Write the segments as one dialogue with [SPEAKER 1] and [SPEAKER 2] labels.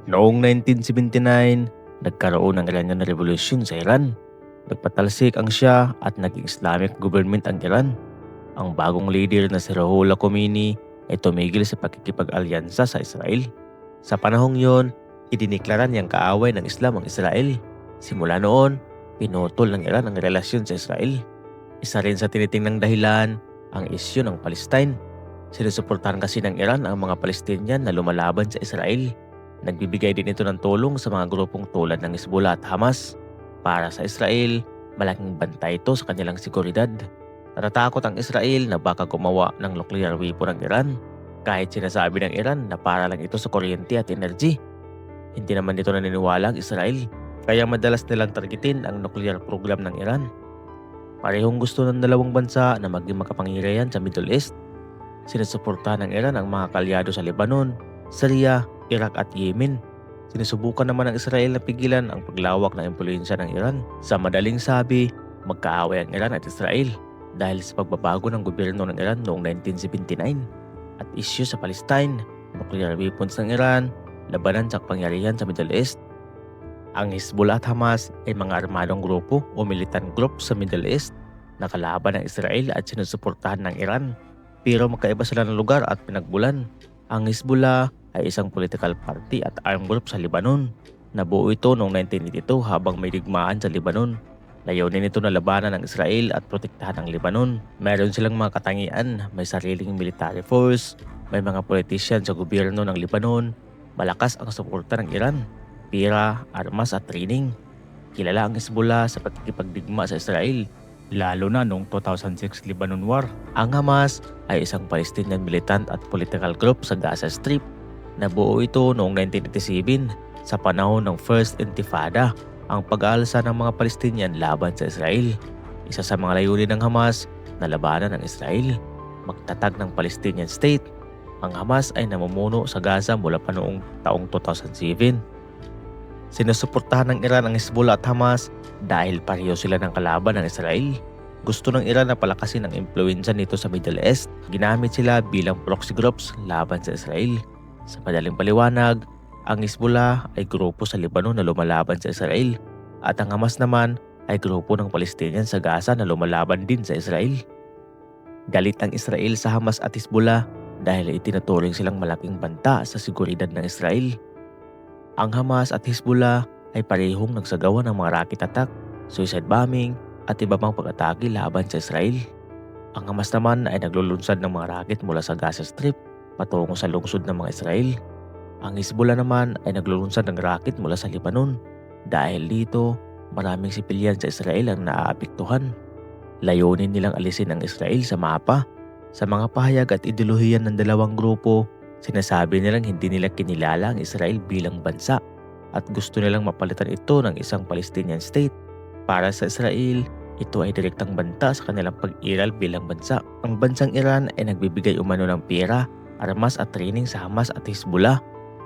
[SPEAKER 1] Noong 1979, nagkaroon ng Iranian Revolution sa Iran. Nagpatalsik ang Shah at naging Islamic government ang Iran. Ang bagong leader na si Ruhollah Khomeini ay tumigil sa pakikipag-alyansa sa Israel. Sa panahong yon, idiniklara niyang kaaway ng Islam ang Israel. Simula noon, pinutol ng Iran ang relasyon sa Israel. Isa rin sa tinitingnang dahilan ang isyu ng Palestine. Sinusuportahan kasi ng Iran ang mga Palestinian na lumalaban sa Israel. Nagbibigay din ito ng tulong sa mga grupong tulad ng Hezbollah at Hamas. Para sa Israel, malaking banta ito sa kanilang seguridad. Natatakot ang Israel na baka gumawa ng nuclear weapon ng Iran. Kahit sinasabi ng Iran na para lang ito sa kuryente at energy. Hindi naman dito naniniwala ang Israel, kaya madalas nilang targetin ang nuclear program ng Iran. Parehong gusto ng dalawang bansa na maging makapangyarihan sa Middle East. Sinusuportahan ng Iran ang mga kalyado sa Lebanon, Syria, Iraq at Yemen. Sinusubukan naman ng Israel na pigilan ang paglawak ng impluwensya ng Iran. Sa madaling sabi, magkaaway ang Iran at Israel dahil sa pagbabago ng gobyerno ng Iran noong 1979 at isyu sa Palestine, nuclear weapons ng Iran, labanan sa kapangyarihan sa Middle East. Ang Hezbollah at Hamas ay mga armadong grupo o militant group sa Middle East na kalaban ng Israel at sinusuportahan ng Iran. Pero magkaiba sila ng lugar at pinagbulan. Ang Hezbollah ay isang political party at armed group sa Lebanon. Nabuo ito noong 1982 habang may digmaan sa Lebanon. Layunin nito na labanan ng Israel at protektahan ang Lebanon. Meron silang mga katangian, may sariling military force, may mga politician sa gobyerno ng Lebanon, malakas ang suporta ng Iran, pira, armas at training. Kilala ang Hezbollah sa pagkikipagdigma sa Israel, lalo na noong 2006 Lebanon War. Ang Hamas ay isang Palestinian militant at political group sa Gaza Strip. Nabuo ito noong 1987 sa panahon ng First Intifada, ang pag-aalsa ng mga Palestinian laban sa Israel. Isa sa mga layunin ng Hamas na labanan ng Israel, magtatag ng Palestinian State. Ang Hamas ay namumuno sa Gaza mula pa noong taong 2007. Sinusuportahan ng Iran ang Hezbollah at Hamas dahil pareho sila ng kalaban ng Israel. Gusto ng Iran na palakasin ang impluwensya nito sa Middle East. Ginamit sila bilang proxy groups laban sa Israel. Sa madaling paliwanag, ang Hezbollah ay grupo sa Lebanon na lumalaban sa Israel at ang Hamas naman ay grupo ng Palestinian sa Gaza na lumalaban din sa Israel. Galit ang Israel sa Hamas at Hezbollah dahil itinuturing silang malaking banta sa seguridad ng Israel. Ang Hamas at Hezbollah ay parehong nagsagawa ng mga rocket attack, suicide bombing at iba pang pag-atake laban sa Israel. Ang Hamas naman ay naglulunsad ng mga rocket mula sa Gaza Strip patungo sa lungsod ng mga Israel. Ang Hezbollah naman ay naglulunsad ng rocket mula sa Lebanon. Dahil dito, maraming sibilyan sa Israel ang naaapektuhan. Layunin nilang alisin ang Israel sa mapa. Sa mga pahayag at ideolohiyan ng dalawang grupo, sinasabi nilang hindi nila kinilala ang Israel bilang bansa at gusto nilang mapalitan ito ng isang Palestinian state. Para sa Israel, ito ay direktang banta sa kanilang pag-iral bilang bansa. Ang bansang Iran ay nagbibigay umano ng pera, armas at training sa Hamas at Hezbollah.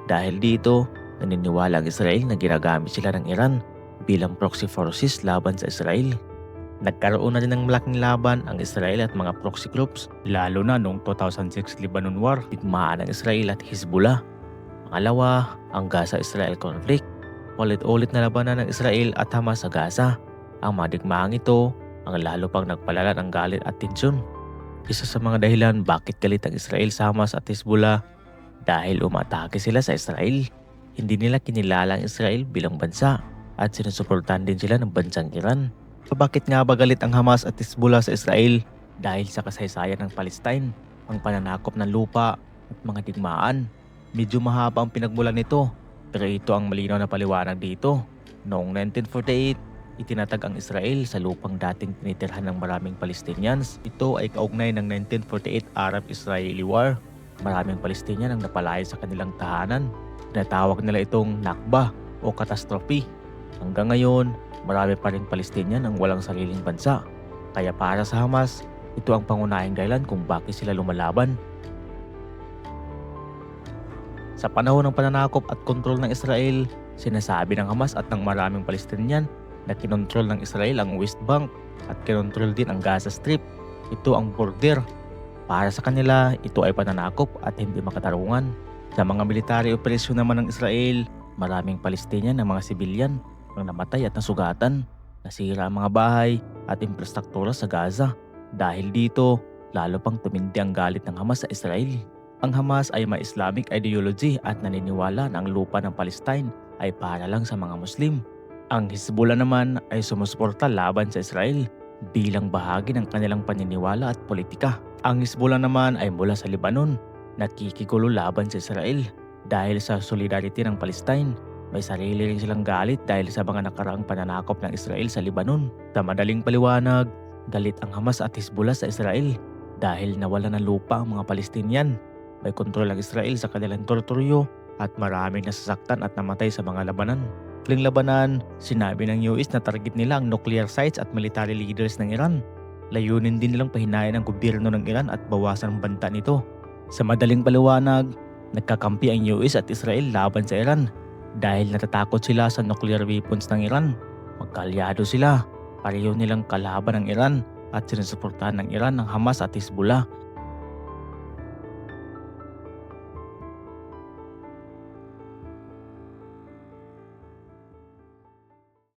[SPEAKER 1] Dahil dito, naniniwala ang Israel na ginagamit sila ng Iran bilang proxy forces laban sa Israel. Nagkaroon na rin ng malaking laban ang Israel at mga proxy groups, lalo na noong 2006 Lebanon War, digmaan ng Israel at Hezbollah. Pangalawa, ang Gaza-Israel conflict. Ulit-ulit na labanan ng Israel at Hamas sa Gaza. Ang mga digmaang ito ang lalo pang nagpalala ng galit at tensyon. Isa sa mga dahilan bakit galit ang Israel sa Hamas at Hezbollah dahil umatake sila sa Israel. Hindi nila kinilala ang Israel bilang bansa at sinusuportahan din sila ng bansang Iran. So bakit nga ba galit ang Hamas at Hezbollah sa Israel? Dahil sa kasaysayan ng Palestine, ang pananakop ng lupa at mga digmaan. Medyo mahaba ang pinagmulan nito, pero ito ang malinaw na paliwanag dito. Noong 1948, itinatag ang Israel sa lupang dating tinitirhan ng maraming Palestinians. Ito ay kaugnay ng 1948 Arab-Israeli War. Maraming Palestinian ang napalaya sa kanilang tahanan. Tinatawag nila itong Nakba o catastrophe. Hanggang ngayon, marami pa rin Palestinian ang walang sariling bansa. Kaya para sa Hamas, ito ang pangunahing dahilan kung bakit sila lumalaban. Sa panahon ng pananakop at kontrol ng Israel, sinasabi ng Hamas at ng maraming Palestinian na kinontrol ng Israel ang West Bank at kinontrol din ang Gaza Strip. Ito ang border. Para sa kanila, ito ay pananakop at hindi makatarungan. Sa mga military operasyon naman ng Israel, Maraming Palestinian ng mga sibilyan ang namatay at nasugatan. Nasira ang mga bahay at infrastruktura sa Gaza. Dahil dito, lalo pang tumindi ang galit ng Hamas sa Israel. Ang Hamas ay may Islamic ideology at naniniwala na ang lupa ng Palestine ay para lang sa mga Muslim. Ang Hezbollah naman ay sumusuporta laban sa Israel bilang bahagi ng kanilang paniniwala at politika. Ang Hezbollah naman ay mula sa Lebanon, nakikigulo laban sa Israel dahil sa solidarity ng Palestine. May sarili rin silang galit dahil sa mga nakaraang pananakop ng Israel sa Lebanon. Sa madaling paliwanag, galit ang Hamas at Hezbollah sa Israel dahil nawala ng lupa ang mga Palestinian. May kontrol ang Israel sa kanilang teritoryo at maraming nasasaktan at namatay sa mga labanan. Tuwing labanan, sinabi ng US na target nila ang nuclear sites at military leaders ng Iran. Layunin din nilang pahinayan ang gobyerno ng Iran at bawasan ang banta nito. Sa madaling paliwanag, nagkakampi ang US at Israel laban sa Iran dahil natatakot sila sa nuclear weapons ng Iran. Magkaalyado sila, pareho nilang kalaban ng Iran at sinusuportahan ng Iran ng Hamas at Hezbollah.